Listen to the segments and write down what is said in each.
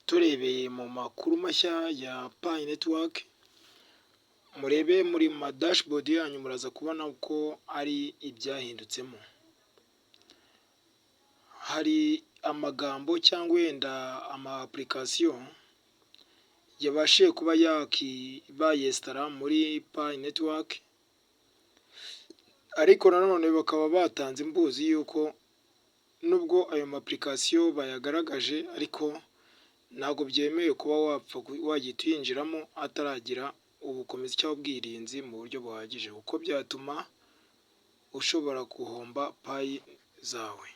turebeye mu makuru mashya ya Pi Network, murebe muri dashboard yanyu muraza kubona ko ari ibyahindutsemo. Hari amagambo cyangwa wenda ama application yabashije kuba bayesitara muri Pi Network, ariko nanone bakaba batanze imbuzi yuko nubwo ayo ma application bayagaragaje, ariko ntabwo byemewe kuba wagita uyinjiramo ataragira ubukomezi cyangwa ubwirinzi mu buryo buhagije, kuko byatuma ushobora guhomba Pi zawe.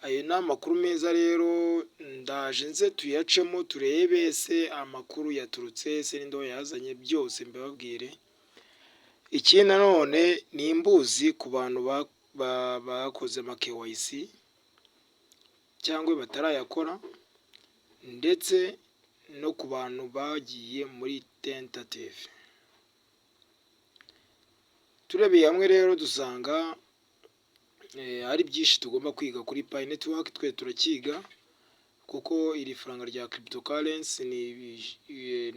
Ayo ni amakuru meza rero, ndaje nze tuyacemo turebe ese amakuru yaturutse ese ninde yazanye, byose mbabwire. Ikindi nanone ni imbuzi ku bantu bakoze ama KYC cyangwa batarayakora, ndetse no ku bantu bagiye muri tentative. Turebeye hamwe rero dusanga hari byinshi tugomba kwiga kuri Pi Network. Twe turakiga kuko iri faranga rya cryptocurrency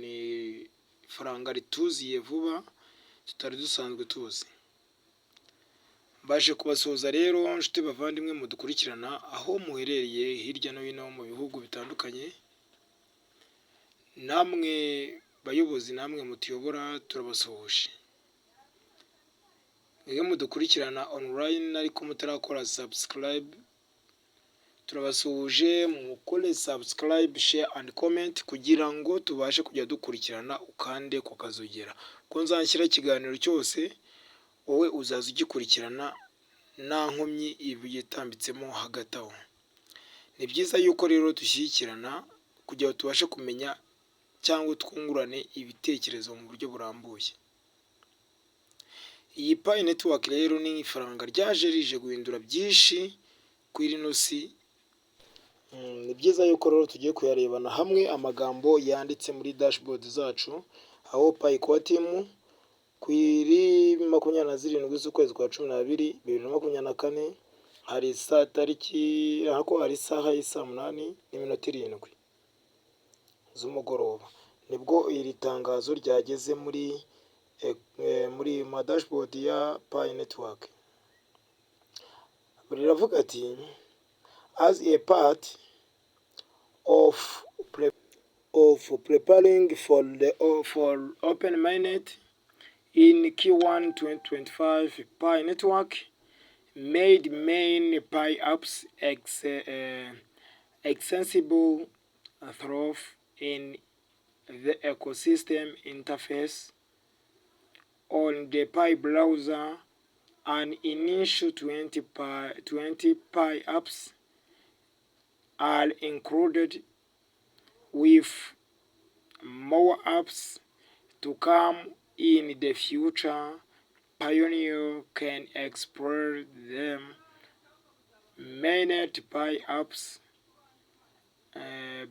ni faranga rituziye vuba tutari dusanzwe tuzi. Mbaje kubasuhuza rero nshuti bavandimwe mudukurikirana aho muherereye hirya no hino mu bihugu bitandukanye, namwe bayobozi namwe mutuyobora turabasuhuje. Mwebwe mudukurikirana online ariko mutarakora subscribe, turabasuhuje mukore subscribe, share and comment kugira ngo tubashe kujya dukurikirana, ukande ku kazogera ko nzanshyira ikiganiro cyose wowe uzaza ugikurikirana nta nkomyi ibitambitsemo hagati aho. Ni byiza yuko rero dushyigikirana kugira ngo tubashe kumenya cyangwa twungurane ibitekerezo mu buryo burambuye. Iyi Pi Network rero ni ifaranga ryaje rije guhindura byinshi kuri rino si. Ni byiza yuko rero tugiye kuyarebana hamwe amagambo yanditse muri dashboard zacu, aho Pi Core Team kuri 27 z'ukwezi kwa 12 2024 hari tariki hako hari isaha y'isa 8:07 z'umugoroba nibwo iri tangazo ryageze muri dashboard ya Pi Network. Riravuga ati as a part of preparing for open mainnet in Q1 2025, Pi Network made main Pi apps extensible through in the ecosystem interface on the Pi browser. An initial 20 Pi apps are included, with more apps to come in the future. Pioneer can explore them. Mainnet Pi apps,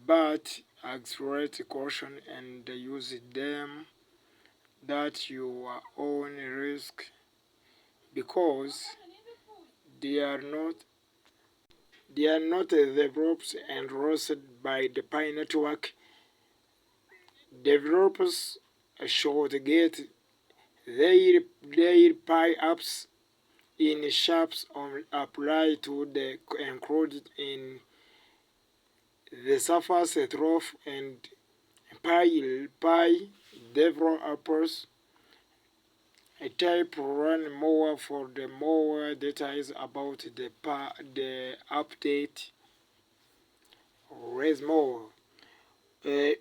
but exercise caution and use them at your own risk, because they are not developed and hosted by the Pi Network. Developers should get their Pi apps in shops apply to the included in the Surface Through, and Pi developers type run more for the more details about the update. Raise more.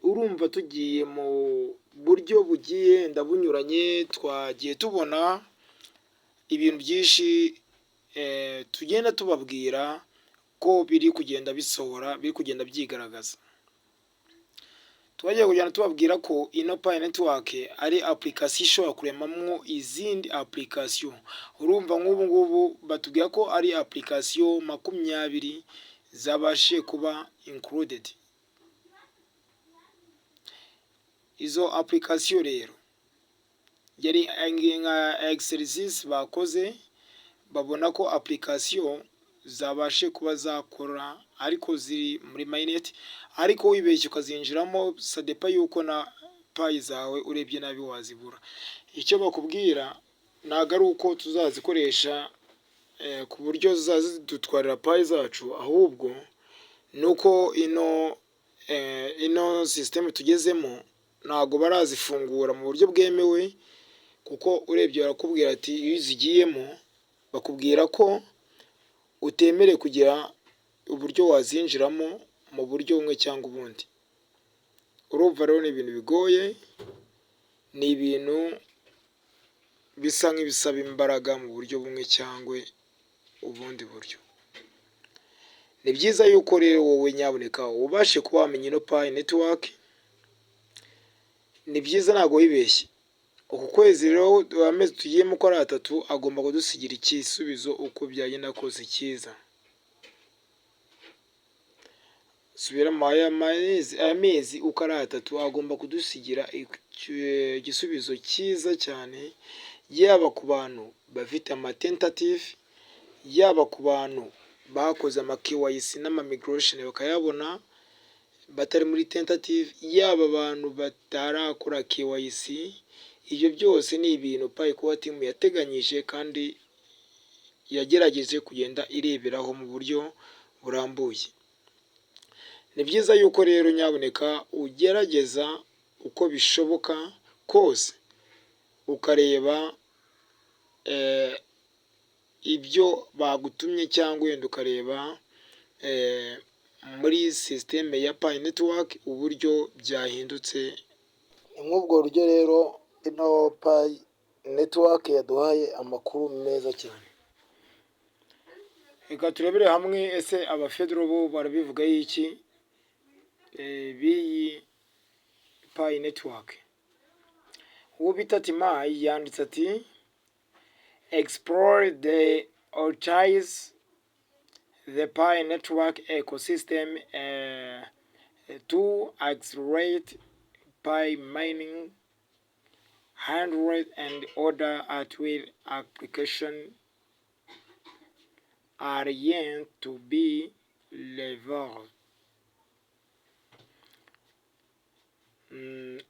Urumva tugiye mu buryo bugiye ndabunyuranye, twagiye tubona ibintu byinshi tugenda tubabwira ko biri kugenda bisohora, biri kugenda byigaragaza. Twagiye kugenda tubabwira ko ino Pi Network ari application ishobora kuremamwo izindi application. Urumva nk'ubu ngubu batubwira ko ari application 20 zabashe kuba included. Izo application rero yari nka exercise bakoze, babona ko application zabashe kuba zakora ariko ziri muri mainnet, ariko wibeshye ukazinjiramo sadepa yuko na payi zawe urebye nabi wazibura. Icyo bakubwira ntabwo ari uko tuzazikoresha ku buryo zidutwarira payi zacu, ahubwo ni uko ino sisiteme tugezemo ntabwo barazifungura mu buryo bwemewe, kuko urebye barakubwira ati iyo uzigiyemo bakubwira ko utemere kugira uburyo wazinjiramo mu buryo bumwe cyangwa ubundi. Urumva rero ni ibintu bigoye, ni ibintu bisa nk'ibisaba imbaraga mu buryo bumwe cyangwa ubundi buryo. Ni byiza yuko rero wowe nyaboneka ubashe kuba wamenya ino Pi network. Ni byiza ntabwo wibeshye. Uku kwezi rero amezi tugiyemo uko ari 3 agomba kudusigira igisubizo uko byagenda kose cyiza. Subiramo aya mezi uko ari 3 agomba kudusigira igisubizo cyiza cyane, yaba ku bantu bafite tentative, yaba ku bantu bakoze KYC n'amamigration bakayabona batari muri tentative, yaba abantu batarakora KYC. Ibyo byose ni ibintu Pi Core Team yateganyije kandi yagerageje kugenda ireberaho mu buryo burambuye. Ni byiza yuko rero nyaboneka ugerageza uko bishoboka kose ukareba ibyo bagutumye, cyangwa wenda ukareba muri sisiteme ya Pi network uburyo byahindutse. Nk'ubwo buryo rero ino Pi network yaduhaye amakuru meza cyane. Reka turebere hamwe ese abafedero bo barabivugaho iki b'iyi Pi network. Uwo bita Timai yanditse ati explore the utilize the Pi network ecosystem to accelerate Pi mining, handle and order at will application are yet to be leveled.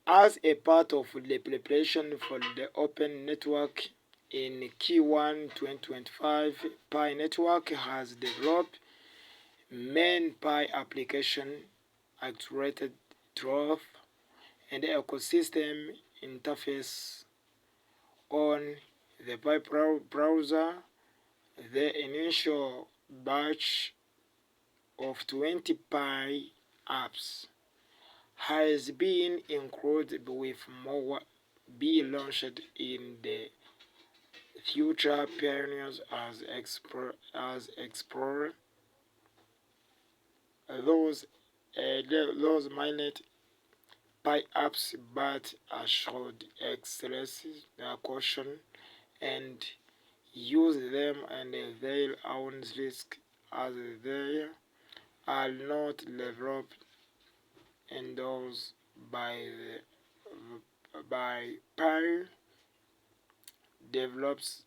As a part of the preparation for the open network in Q1 2025, Pi network has developed main Pi application, accelerated trove, and ecosystem interface on the Pi browser. The initial batch of 20 Pi apps has been included, with more be launched in the future. Pioneers as explore those mainnet Pi apps, but should exercise caution and use them and their own risk, as they are not developed endorsed by Pi develops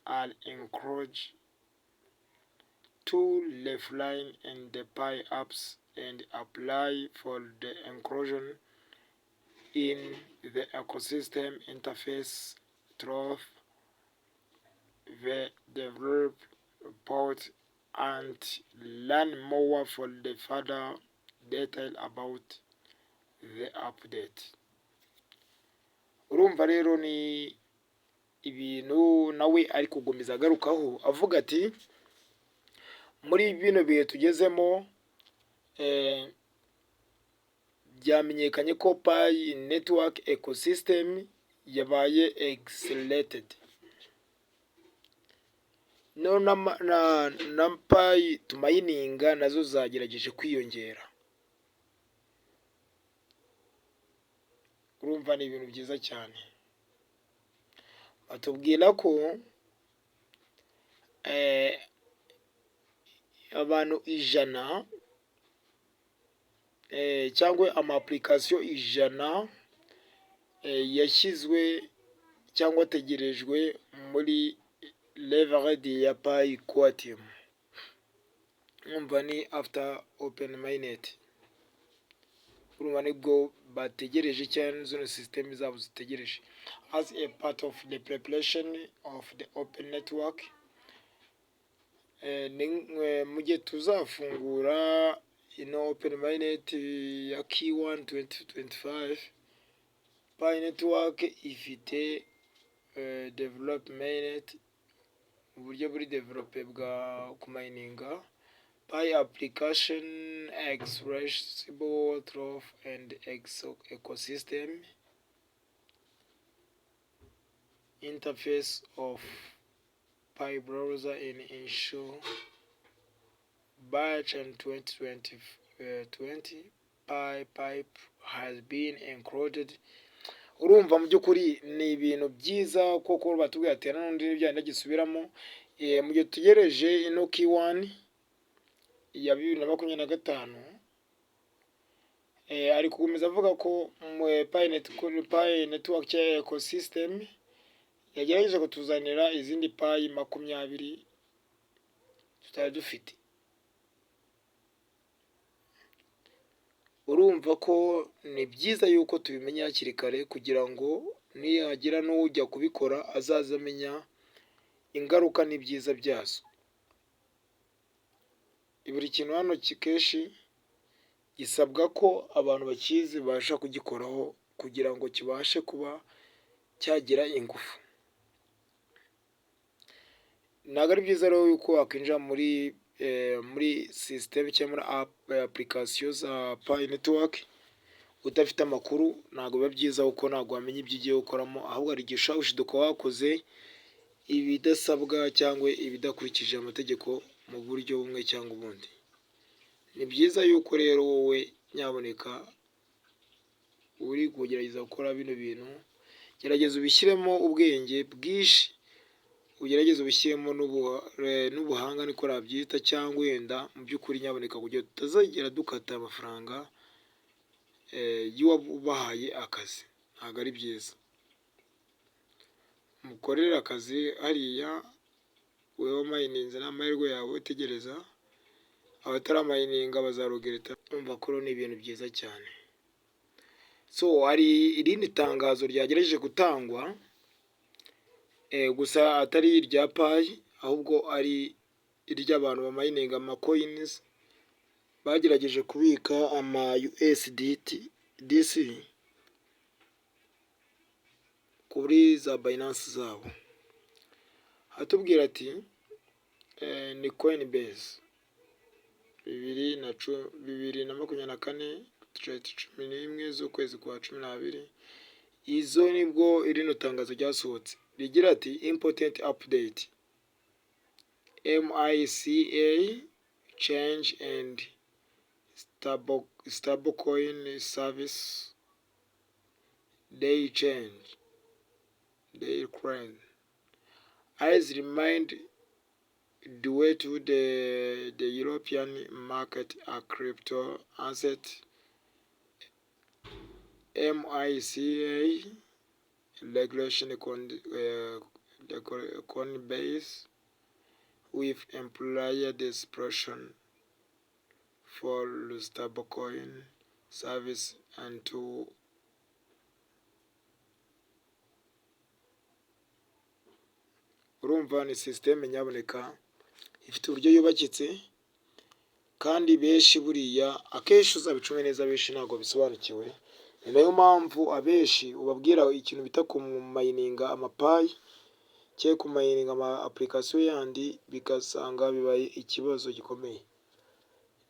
are encouraged to refine in the Pi apps and apply for the inclusion in the ecosystem interface through the develop report and learn more for the further detail about the update. Urumva rero ni ibintu nawe ari kugomeza agarukaho avuga ati muri bino bihe tugezemo byamenyekanye ko Pi network ecosystem yabaye accelerated. No na Pi tumayininga nazo zagerageje kwiyongera. Urumva ni ibintu byiza cyane. Batubwira ko abantu 100 cyangwa application 100 yashyizwe cyangwa ategerejwe muri leverage ya pi quantum. Umva ni after open mainnet. Urumva nibwo bategereje cyane zino system zabo zitegereje. As a part of the preparation of the open network, mu gihe tuzafungura ino open mainnet ya Q1 2025, Pi network ifite develop mainnet, uburyo buri develope bwa kumininga Pi application expressible through and ecosystem interface of Pi browser in ensure batch and 2020 Pi pipe has been included. Urumva mu by'ukuri ni ibintu byiza koko batubwiye ati n'undi n'ibyo gisubiramo. Mu gihe tugereje ino Q1 ya 2025, ari gukomeza avuga ko mu Pi network ya ecosystem yagerageje kutuzanira izindi Pi 20 tutari dufite. Urumva ko ni byiza yuko tubimenya hakiri kare kugira ngo niyagira n'ujya kubikora azaza amenya ingaruka n'ibyiza byazo. Buri kintu hano kikeshi gisabwa ko abantu bakizi basha kugikoraho kugira ngo kibashe kuba cyagira ingufu. Ntabwo ari byiza rero yuko wakwinjira muri system cyangwa muri application za Pi network udafite amakuru. Ntabwo biba byiza kuko ntabwo wamenya ibyo ugiye gukoramo, ahubwo hari igihe ushobora gushiduka wakoze ibidasabwa cyangwa ibidakurikije amategeko mu buryo bumwe cyangwa ubundi. Ni byiza yuko rero wowe nyaboneka uri kugerageza gukora bino bintu, gerageza ubishyiremo ubwenge bwinshi, ugerageza ubishyiremo n'ubuhanga niko nabyita, cyangwa wenda mu by'ukuri nyaboneka kugira tutazagera dukata amafaranga y'uwabahaye akazi. Ntabwo ari byiza. Mukorera akazi hariya, wewe mayininze n'amahirwe yawe, tegereza abataramayininga bazarogereta. Umva ko ni ibintu byiza cyane. So hari irindi tangazo ryagerageje gutangwa, gusa atari irya Pi ahubwo ari iry'abantu bamayininga coins bagerageje kubika ama USDC kuri za Binance zabo. Hatubwira ati ni Coinbase 2024 11 z'ukwezi kwa 12, izo nibwo irino tangazo ryasohotse rigira ati important update MICA change and stablecoin service day change day coin as remind due to the European market a crypto asset MICA regulation Coinbase with employer discretion for stablecoin service and to urumva ni system nyaboneka ifite uburyo yubakitse, kandi benshi buriya akenshi uzabicunge neza, benshi ntabwo bisobanukiwe. Ni nayo mpamvu abenshi ubabwira ikintu bita kumayininga amapayi cyangwa kumayininga ama application yandi, bigasanga bibaye ikibazo gikomeye.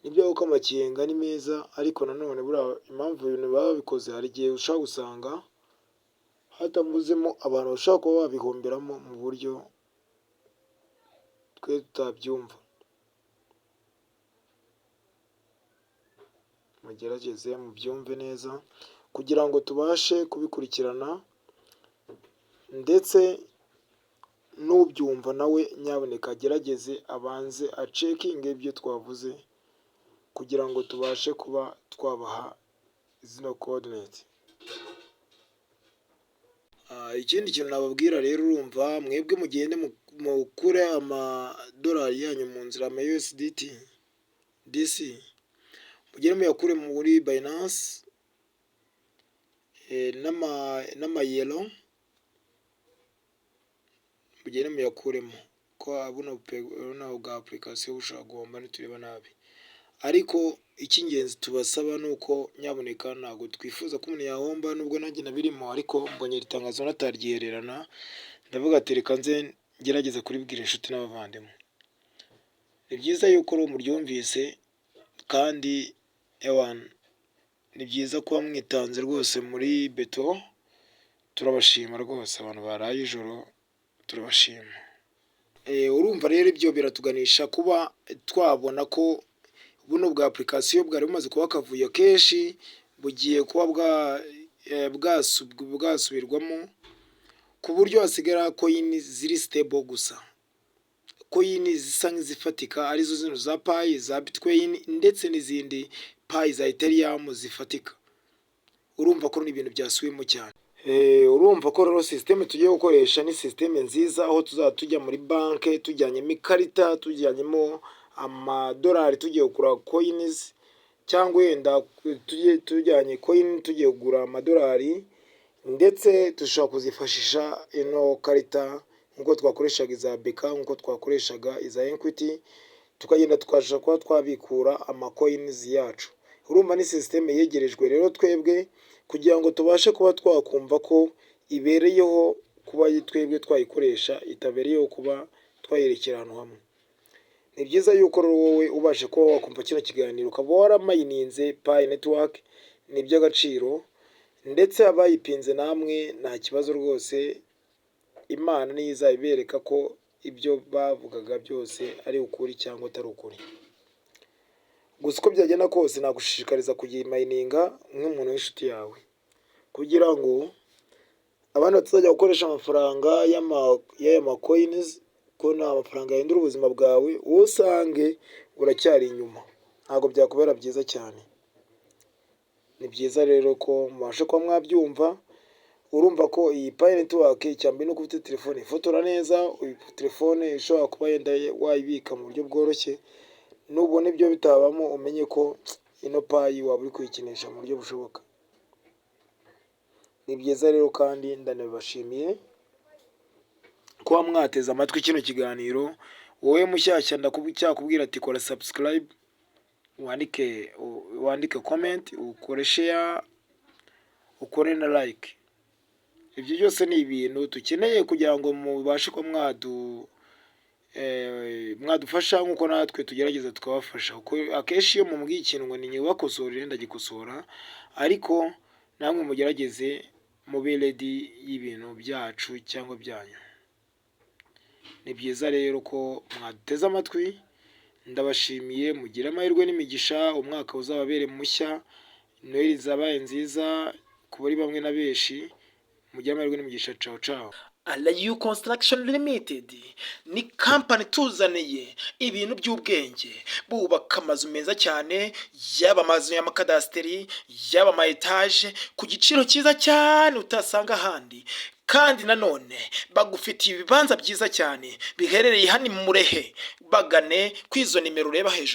Nibyo uko amakenga ni meza, ariko nanone buriya impamvu ibintu baba bikoze hari igihe ushaka gusanga hatamuzemo abantu bashaka kuba babihomberamo mu buryo twe tutabyumva. Mugerageze mubyumve neza kugira ngo tubashe kubikurikirana, ndetse n'ubyumva nawe nyaboneka agerageze abanze acekinge ibyo twavuze kugira ngo tubashe kuba twabaha zino coordinate. Ikindi kintu nababwira rero, urumva mwebwe mugende mukure amadolari yanyu mu nzira, ama USDT DC, mugere muyakure muri Binance n'amayero, mugere muyakuremo, ko buno bwa application bushobora guhomba nitureba nabi. Ariko icy'ingenzi tubasaba ni uko nyaboneka, ntabwo twifuza ko umuntu yahomba, nubwo nanjye nabirimo, ariko mbonye iri tangazo nataryihererana, ndavuga ati reka nze ngerageze kuribwira inshuti n'abavandimwe. Ni byiza yuko muryumvise, kandi ni byiza kuba mwitanze rwose muri beto, turabashima rwose abantu baraye ijoro, turabashima. Urumva rero ibyo biratuganisha kuba twabona ko buno bwa application bwari bumaze kuba akavuyo kenshi, bugiye kuba bwasubirwamo, ku buryo hasigara coin ziri stable gusa, coin zisa nk'izifatika, arizo zino za Pi, za Bitcoin ndetse n'izindi Pi za Ethereum zifatika. Urumva ko ni ibintu byasubiyemo cyane. Urumva ko rero system tugiye gukoresha ni system nziza, aho tujya muri banke tujyanyemo ikarita, tujyanyemo amadolari tugiye kugura coins, cyangwa wenda tujyanye coin tugiye kugura amadolari, ndetse dushobora kuzifashisha ino karita nk'uko twakoreshaga iza BK, nk'uko twakoreshaga iza Equity, tukagenda tukabasha kuba twabikura coins yacu. Urumva ni system yegerejwe rero twebwe, kugira ngo tubashe kuba twakumva ko ibereyeho kuba twebwe twayikoresha, itabereyeho kuba twayerekera ahantu hamwe. Ni byiza yuko wowe ubashe kuba wakumva kino kiganiro, ukaba waramayininze Pi network, ni iby'agaciro, ndetse abayipinze namwe nta kibazo rwose, Imana niyo izabibereka ko ibyo bavugaga byose ari ukuri cyangwa atari ukuri. Gusa uko byagenda kose, nagushishikariza kuyimayininga nk'umuntu w'inshuti yawe, kugira ngo abandi batazajya gukoresha amafaranga y'aya coins, ko nta mafaranga yahindura ubuzima bwawe, wowe usange uracyari inyuma. Ntabwo byakubera byiza cyane. Ni byiza rero ko mubasha kuba mwabyumva. Urumva ko iyi Pi network icyambere no ufite telefone ifotora neza, telefone ishobora kuba yenda wayibika mu buryo bworoshye, nubona ibyo bitabamo umenye ko ino Pi waba uri kuyikinisha mu buryo bushoboka. Ni byiza rero, kandi ndanabashimiye kuba mwateze amatwi kino kiganiro. Wowe mushyashya ndacyakubwira ati kora subscribe, wandike comment, ukore share, ukore na like. Ibyo byose ni ibintu dukeneye kugira ngo mubashe kuba mwadufasha, nk'uko natwe tugerageza tukabafasha. Akenshi iyo mumbwiye ikintu ngo ninyubakosorere, ndagikosora, ariko namwe mugerageze mube ready y'ibintu byacu cyangwa byanyu. Ni byiza rero ko mwaduteze amatwi. Ndabashimiye, mugire amahirwe n'imigisha, umwaka uzababere mushya, Noheli zabaye nziza kuri bamwe na benshi, mugire amahirwe n'imigisha. Ciao ciao. Alayu Construction Limited ni company tuzaniye ibintu by'ubwenge, bubaka amazu meza cyane, yaba amazu y'amakadasteri, yaba ama etage, ku giciro cyiza cyane utasanga ahandi. Kandi nanone bagufitiye ibibanza byiza cyane biherereye hano Murehe. Bagane kwizo nimero ureba hejuru.